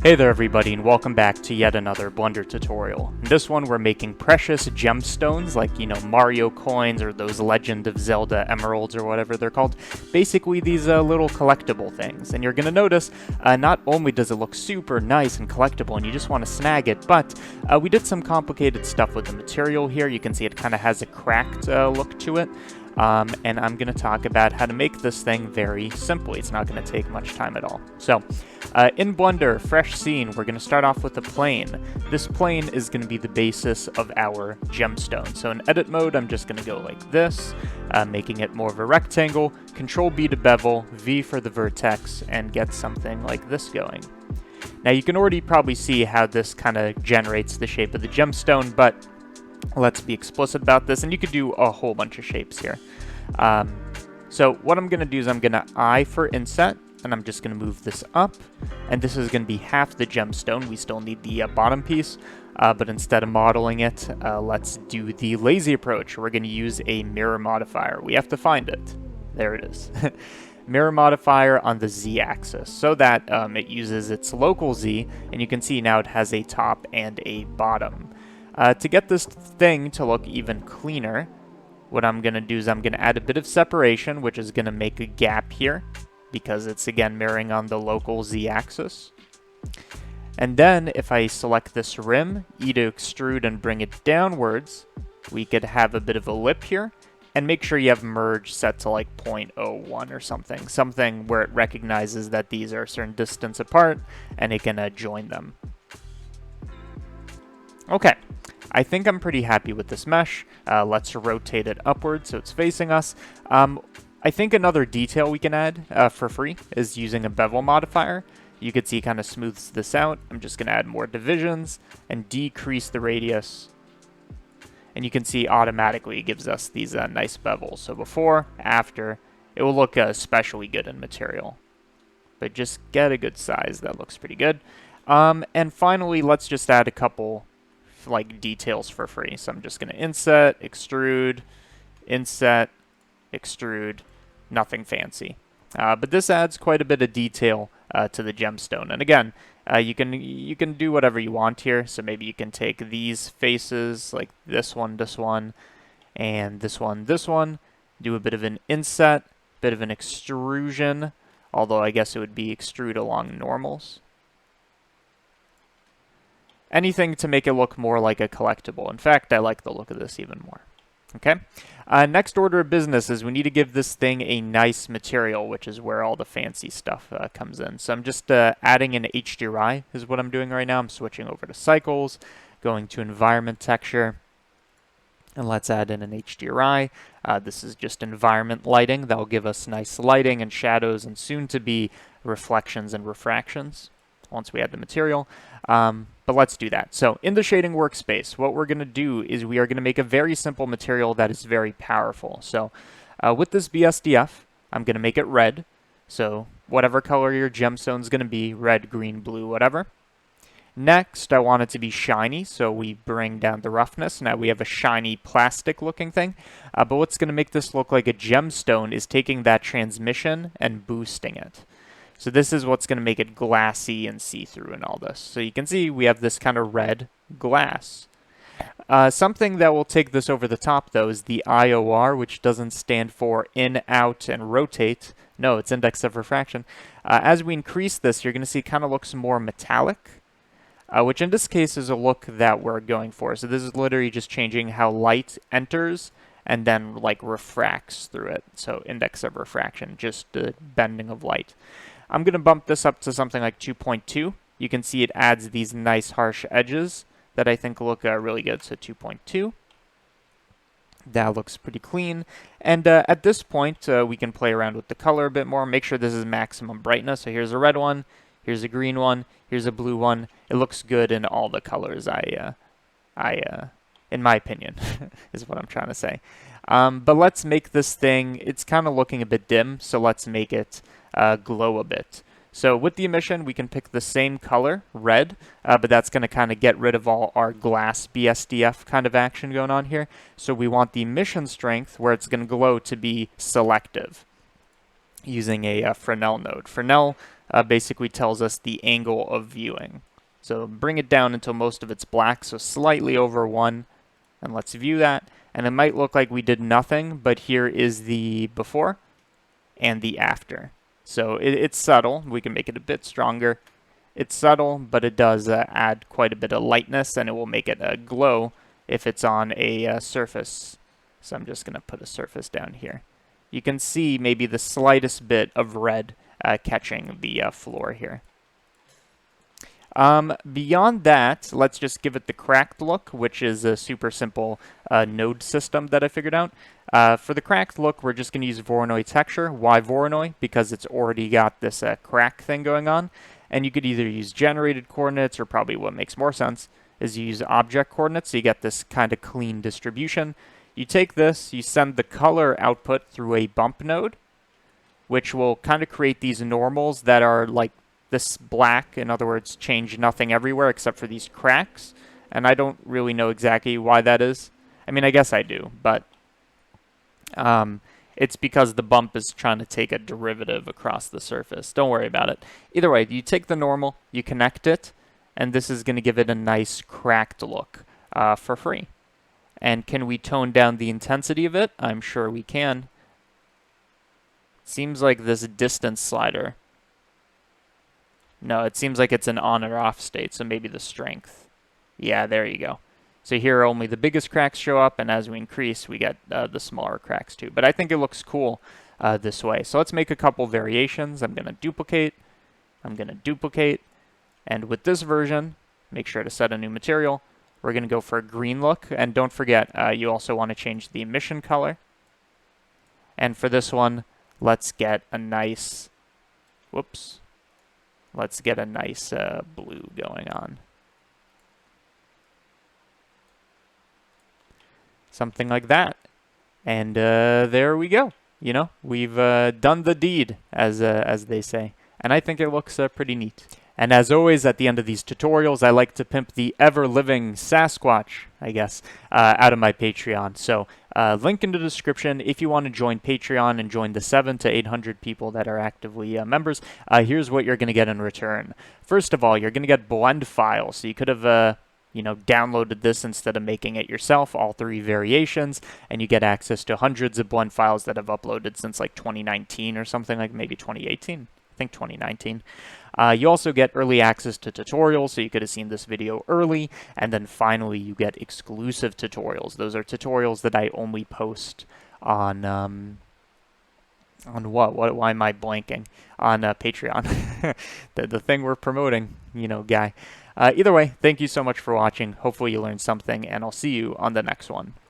Hey there everybody, and welcome back to yet another Blender tutorial. In this one we're making precious gemstones like, Mario coins or those Legend of Zelda emeralds or whatever they're called. Basically these little collectible things. And you're going to notice not only does it look super nice and collectible and you just want to snag it, but we did some complicated stuff with the material here. You can see it kind of has a cracked look to it. And I'm going to talk about how to make this thing very simply. It's not going to take much time at all. So, in Blender, fresh scene, we're going to start off with a plane. This plane is going to be the basis of our gemstone. So in edit mode, I'm just going to go like this, making it more of a rectangle, Control B to bevel, V for the vertex, and get something like this going. Now you can already probably see how this kind of generates the shape of the gemstone, but let's be explicit about this, and you could do a whole bunch of shapes here. So what I'm going to do is I'm going to I for inset, and I'm just going to move this up, and this is going to be half the gemstone. We still need the bottom piece, but instead of modeling it, let's do the lazy approach. We're going to use a mirror modifier. We have to find it. There it is. Mirror modifier on the z-axis, so that it uses its local z, and you can see now it has a top and a bottom. To get this thing to look even cleaner, what I'm going to do is I'm going to add a bit of separation, which is going to make a gap here, because it's again mirroring on the local z-axis. And then if I select this rim, E to extrude and bring it downwards, we could have a bit of a lip here, and make sure you have merge set to like 0.01 or something where it recognizes that these are a certain distance apart, and it can join them. Okay. I think I'm pretty happy with this mesh. Let's rotate it upward so it's facing us. I think another detail we can add for free is using a bevel modifier. You can see it kind of smooths this out. I'm just going to add more divisions and decrease the radius. And you can see automatically it gives us these nice bevels. So before, after, it will look especially good in material. But just get a good size. That looks pretty good. And finally, let's just add a couple like details for free. So I'm just going to inset, extrude, nothing fancy. But this adds quite a bit of detail to the gemstone. And again, you can do whatever you want here. So maybe you can take these faces, like this one, and this one, do a bit of an inset, bit of an extrusion, although I guess it would be extrude along normals. Anything to make it look more like a collectible. In fact, I like the look of this even more. Okay. Next order of business is we need to give this thing a nice material, which is where all the fancy stuff comes in. So I'm just adding an HDRI is what I'm doing right now. I'm switching over to cycles, going to environment texture, and let's add in an HDRI. This is just environment lighting. That'll give us nice lighting and shadows and soon to be reflections and refractions once we add the material. But let's do that. So in the shading workspace, what we're going to do is we are going to make a very simple material that is very powerful. So with this BSDF, I'm going to make it red. So whatever color your gemstone is going to be, red, green, blue, whatever. Next, I want it to be shiny, so we bring down the roughness. Now we have a shiny plastic looking thing. But what's going to make this look like a gemstone is taking that transmission and boosting it. So this is what's going to make it glassy and see-through and all this. So you can see we have this kind of red glass. Something that will take this over the top, though, is the IOR, which doesn't stand for in, out, and rotate. No, it's index of refraction. As we increase this, you're going to see it kind of looks more metallic, which in this case is a look that we're going for. So this is literally just changing how light enters and then like refracts through it. So index of refraction, just the bending of light. I'm going to bump this up to something like 2.2. You can see it adds these nice harsh edges that I think look really good. So 2.2. That looks pretty clean. And at this point, we can play around with the color a bit more. Make sure this is maximum brightness. So here's a red one. Here's a green one. Here's a blue one. It looks good in all the colors. In my opinion, is what I'm trying to say. But let's make this thing, it's kind of looking a bit dim, so let's make it glow a bit. So with the emission, we can pick the same color, red, but that's going to kind of get rid of all our glass BSDF kind of action going on here. So we want the emission strength, where it's going to glow, to be selective, using a Fresnel node. Fresnel basically tells us the angle of viewing. So bring it down until most of it's black, so slightly over 1, and let's view that. And it might look like we did nothing, but here is the before and the after. So it's subtle. We can make it a bit stronger. It's subtle, but it does add quite a bit of lightness, and it will make it glow if it's on a surface. So I'm just going to put a surface down here. You can see maybe the slightest bit of red catching the floor here. Beyond that, let's just give it the cracked look, which is a super simple node system that I figured out. For the cracked look, we're just going to use Voronoi texture. Why Voronoi? Because it's already got this crack thing going on. And you could either use generated coordinates, or probably what makes more sense is you use object coordinates, so you get this kind of clean distribution. You take this, you send the color output through a bump node, which will kind of create these normals that are like this black, in other words, change nothing everywhere except for these cracks. And I don't really know exactly why that is. I mean, I guess I do, but it's because the bump is trying to take a derivative across the surface. Don't worry about it. Either way, you take the normal, you connect it, and this is going to give it a nice cracked look for free. And can we tone down the intensity of it? I'm sure we can. Seems like this distance slider. No, it seems like it's an on or off state, so maybe the strength. Yeah, there you go. So here only the biggest cracks show up, and as we increase, we get the smaller cracks too. But I think it looks cool this way. So let's make a couple variations. I'm going to duplicate. I'm going to duplicate. And with this version, make sure to set a new material. We're going to go for a green look. And don't forget, you also want to change the emission color. And for this one, let's get a nice, whoops. Let's get a nice blue going on. Something like that. And there we go. You know, we've done the deed, as they say. And I think it looks pretty neat. And as always, at the end of these tutorials, I like to pimp the ever-living Sasquatch, I guess, out of my Patreon. So link in the description if you want to join Patreon and join the 700 to 800 people that are actively members. Here's what you're going to get in return. First of all, you're going to get blend files. So you could have you know, downloaded this instead of making it yourself, all 3 variations, and you get access to hundreds of blend files that have uploaded since like 2019 or something, like maybe 2018. I think 2019. You also get early access to tutorials, so you could have seen this video early, and then finally you get exclusive tutorials. Those are tutorials that I only post on what? Why am I blanking? On Patreon. the thing we're promoting, you know, guy. Either way, thank you so much for watching. Hopefully you learned something, and I'll see you on the next one.